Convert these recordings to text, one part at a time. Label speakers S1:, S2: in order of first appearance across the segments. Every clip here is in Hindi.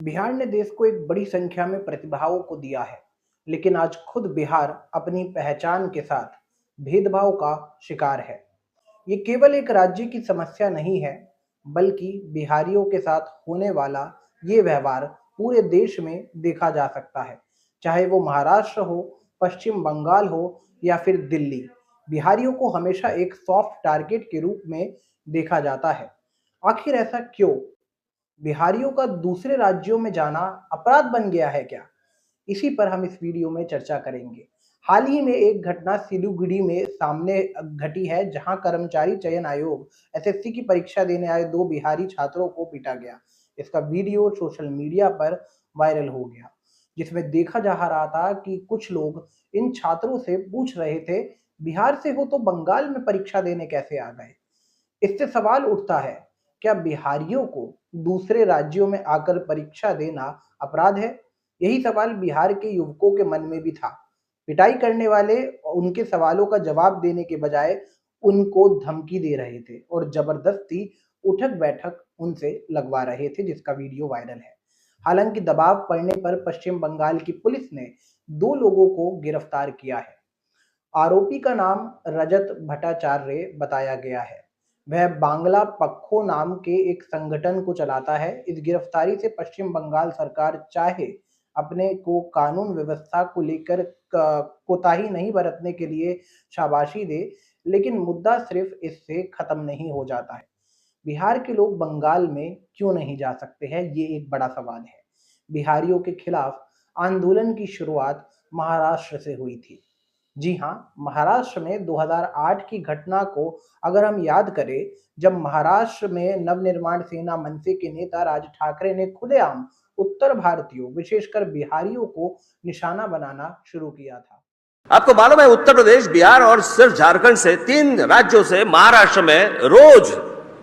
S1: बिहार ने देश को एक बड़ी संख्या में प्रतिभाओं को दिया है, लेकिन आज खुद बिहार अपनी पहचान के साथ भेदभाव का शिकार है। ये केवल एक राज्य की समस्या नहीं है, बल्कि बिहारियों के साथ होने वाला ये व्यवहार पूरे देश में देखा जा सकता है। चाहे वो महाराष्ट्र हो, पश्चिम बंगाल हो या फिर दिल्ली, बिहारियों को हमेशा एक सॉफ्ट टारगेट के रूप में देखा जाता है। आखिर ऐसा क्यों? बिहारियों का दूसरे राज्यों में जाना अपराध बन गया है क्या? इसी पर हम इस वीडियो में चर्चा करेंगे। हाल ही में एक घटना सिलीगुड़ी में सामने घटी है, जहां कर्मचारी चयन आयोग एसएससी की परीक्षा देने आए दो बिहारी छात्रों को पीटा गया। इसका वीडियो सोशल मीडिया पर वायरल हो गया, जिसमें देखा जा रहा था कि कुछ लोग इन छात्रों से पूछ रहे थे, बिहार से हो तो बंगाल में परीक्षा देने कैसे आ गए? इससे सवाल उठता है, क्या बिहारियों को दूसरे राज्यों में आकर परीक्षा देना अपराध है? यही सवाल बिहार के युवकों के मन में भी था। पिटाई करने वाले उनके सवालों का जवाब देने के बजाय उनको धमकी दे रहे थे और जबरदस्ती उठक बैठक उनसे लगवा रहे थे, जिसका वीडियो वायरल है। हालांकि दबाव पड़ने पर पश्चिम बंगाल की पुलिस ने दो लोगों को गिरफ्तार किया है। आरोपी का नाम रजत भट्टाचार्य बताया गया है। वह बांग्ला पक्खो नाम के एक संगठन को चलाता है। इस गिरफ्तारी से पश्चिम बंगाल सरकार चाहे अपने को कानून व्यवस्था को लेकर कोताही नहीं बरतने के लिए शाबाशी दे, लेकिन मुद्दा सिर्फ इससे खत्म नहीं हो जाता है। बिहार के लोग बंगाल में क्यों नहीं जा सकते हैं, ये एक बड़ा सवाल है। बिहारियों के खिलाफ आंदोलन की शुरुआत महाराष्ट्र से हुई थी। जी हाँ, महाराष्ट्र में 2008 की घटना को अगर हम याद करें, जब महाराष्ट्र में नवनिर्माण सेना मनसे के नेता राज ठाकरे ने खुलेआम उत्तर भारतीयों, विशेषकर बिहारियों को निशाना बनाना शुरू किया था।
S2: आपको मालूम है, उत्तर प्रदेश, बिहार और सिर्फ झारखंड से, तीन राज्यों से महाराष्ट्र में रोज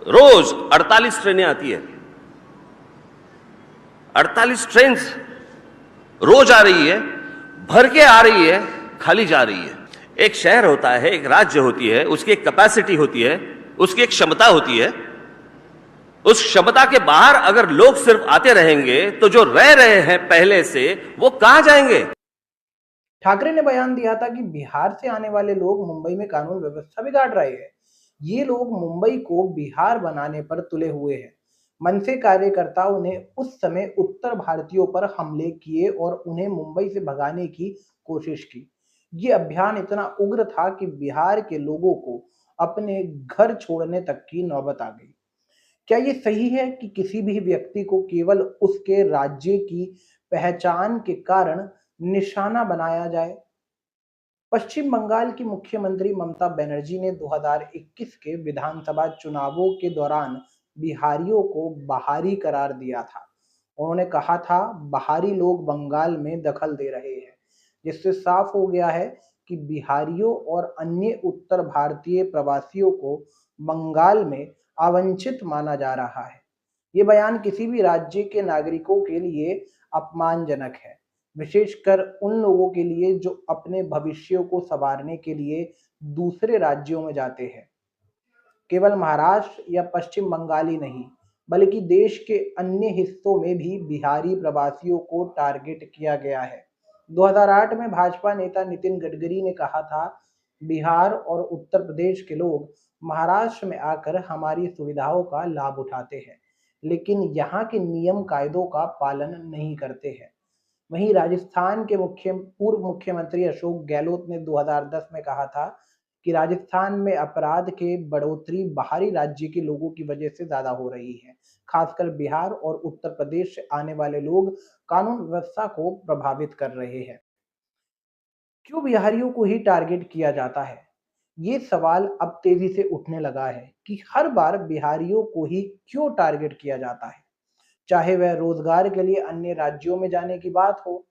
S2: रोज 48 ट्रेनें आती है। 48 ट्रेन रोज आ रही है, भर के आ रही है, खाली जा रही है। एक शहर होता है, एक राज्य होती है, उसकी एक कैपेसिटी होती है, उसकी एक क्षमता होती है। उस क्षमता के बाहर अगर लोग सिर्फ आते रहेंगे तो जो रह रहे हैं पहले से, वो कहां जाएंगे?
S1: ठाकरे ने बयान दिया था कि बिहार से आने वाले लोग मुंबई में कानून व्यवस्था बिगाड़ रहे हैं। ये लोग मुंबई को बिहार बनाने पर तुले हुए हैं। मनसे कार्यकर्ताओं ने उस समय उत्तर भारतीयों पर हमले किए और उन्हें मुंबई से भगाने की कोशिश की। ये अभियान इतना उग्र था कि बिहार के लोगों को अपने घर छोड़ने तक की नौबत आ गई। क्या ये सही है कि किसी भी व्यक्ति को केवल उसके राज्य की पहचान के कारण निशाना बनाया जाए? पश्चिम बंगाल की मुख्यमंत्री ममता बनर्जी ने 2021 के विधानसभा चुनावों के दौरान बिहारियों को बाहरी करार दिया था। उन्होंने कहा था, बाहरी लोग बंगाल में दखल दे रहे हैं, जिससे साफ हो गया है कि बिहारियों और अन्य उत्तर भारतीय प्रवासियों को बंगाल में अवंचित माना जा रहा है। ये बयान किसी भी राज्य के नागरिकों के लिए अपमानजनक है, विशेषकर उन लोगों के लिए जो अपने भविष्य को संवारने के लिए दूसरे राज्यों में जाते हैं। केवल महाराष्ट्र या पश्चिम बंगाल ही नहीं, बल्कि देश के अन्य हिस्सों में भी बिहारी प्रवासियों को टारगेट किया गया है। 2008 में भाजपा नेता नितिन गडकरी ने कहा था, बिहार और उत्तर प्रदेश के लोग महाराष्ट्र में आकर हमारी सुविधाओं का लाभ उठाते हैं, लेकिन यहाँ के नियम कायदों का पालन नहीं करते हैं। वहीं राजस्थान के पूर्व मुख्यमंत्री अशोक गहलोत ने 2010 में कहा था कि राजस्थान में अपराध के बढ़ोतरी बाहरी राज्य के लोगों की वजह से ज्यादा हो रही है। खासकर बिहार और उत्तर प्रदेश से आने वाले लोग कानून व्यवस्था को प्रभावित कर रहे हैं। क्यों बिहारियों को ही टारगेट किया जाता है? ये सवाल अब तेजी से उठने लगा है कि हर बार बिहारियों को ही क्यों टारगेट किया जाता है, चाहे वह रोजगार के लिए अन्य राज्यों में जाने की बात हो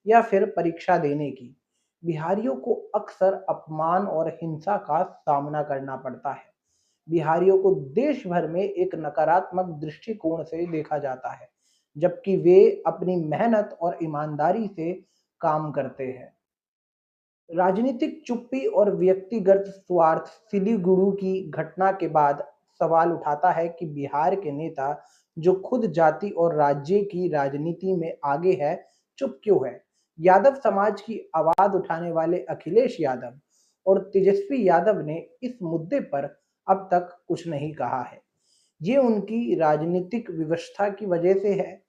S1: या फिर परीक्षा देने की। बिहारियों को अक्सर अपमान और हिंसा का सामना करना पड़ता है। बिहारियों को देश भर में एक नकारात्मक दृष्टिकोण से देखा जाता है, जबकि वे अपनी मेहनत और ईमानदारी से काम करते हैं। राजनीतिक चुप्पी और व्यक्तिगत स्वार्थ। सिलीगुड़ू की घटना के बाद सवाल उठाता है कि बिहार के नेता जो खुद जाति और राज्य की राजनीति में आगे है, चुप क्यों है? यादव समाज की आवाज उठाने वाले अखिलेश यादव और तेजस्वी यादव ने इस मुद्दे पर अब तक कुछ नहीं कहा है। ये उनकी राजनीतिक विवशता की वजह से है।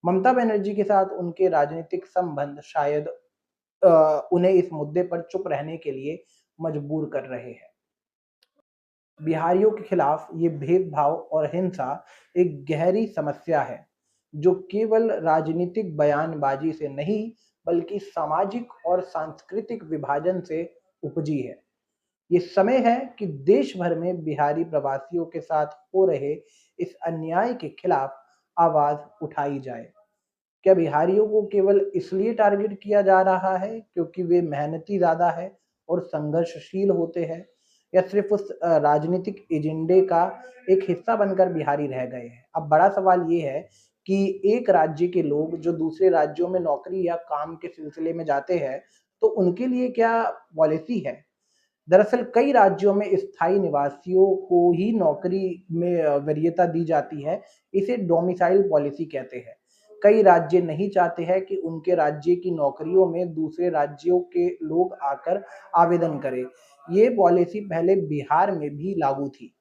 S1: ममता बनर्जी के साथ उनके राजनीतिक संबंध शायद उन्हें इस मुद्दे पर चुप रहने के लिए मजबूर कर रहे हैं। बिहारियों के खिलाफ ये भेदभाव और हिंसा एक गहरी समस्या है, जो केवल राजनीतिक बयानबाजी से नहीं, बल्कि सामाजिक और सांस्कृतिक विभाजन से उपजी है। ये समय है कि देश भर में बिहारी प्रवासियों के साथ हो रहे इस अन्याय के खिलाफ आवाज उठाई जाए। क्या बिहारियों को केवल इसलिए टारगेट किया जा रहा है क्योंकि वे मेहनती ज़्यादा है और संघर्षशील होते हैं, या सिर्फ उस राजनीतिक एजेंडे का एक हिस्सा बनकर बिहारी रह गए हैं? अब बड़ा सवाल ये है कि एक राज्य के लोग जो दूसरे राज्यों में नौकरी या काम के सिलसिले में जाते हैं, तो उनके लिए क्या पॉलिसी है? दरअसल कई राज्यों में स्थायी निवासियों को ही नौकरी में वरीयता दी जाती है। इसे डोमिसाइल पॉलिसी कहते हैं। कई राज्य नहीं चाहते हैं कि उनके राज्य की नौकरियों में दूसरे राज्यों के लोग आकर आवेदन करें। ये पॉलिसी पहले बिहार में भी लागू थी।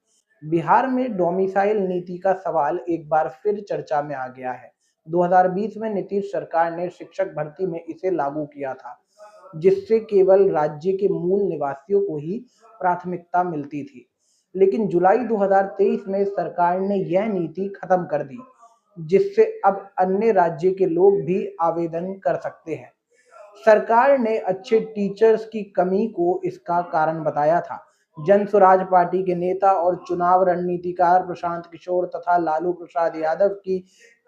S1: बिहार में डोमिसाइल नीति का सवाल एक बार फिर चर्चा में आ गया है। 2020 में नीतीश सरकार ने शिक्षक भर्ती में इसे लागू किया था, जिससे केवल राज्य के मूल निवासियों को ही प्राथमिकता मिलती थी। लेकिन जुलाई 2023 में सरकार ने यह नीति खत्म कर दी, जिससे अब अन्य राज्य के लोग भी आवेदन कर सकते हैं। सरकार ने अच्छे टीचर्स की कमी को इसका कारण बताया था। जन स्वराज पार्टी के नेता और चुनाव रणनीतिकार प्रशांत किशोर तथा लालू प्रसाद यादव की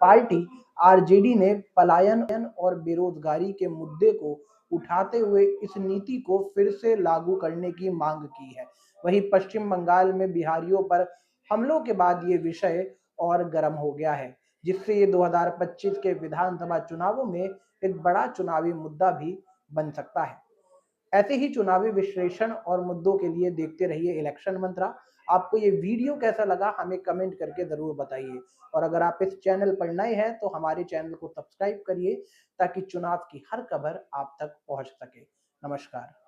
S1: पार्टी आरजेडी ने पलायन और बेरोजगारी के मुद्दे को उठाते हुए इस नीति को फिर से लागू करने की मांग की है। वहीं पश्चिम बंगाल में बिहारियों पर हमलों के बाद ये विषय और गर्म हो गया है, जिससे ये 2025 के विधानसभा चुनावों में एक बड़ा चुनावी मुद्दा भी बन सकता है। ऐसे ही चुनावी विश्लेषण और मुद्दों के लिए देखते रहिए इलेक्शन मंत्रा। आपको ये वीडियो कैसा लगा हमें कमेंट करके ज़रूर बताइए, और अगर आप इस चैनल पर नए हैं तो हमारे चैनल को सब्सक्राइब करिए, ताकि चुनाव की हर खबर आप तक पहुंच सके। नमस्कार।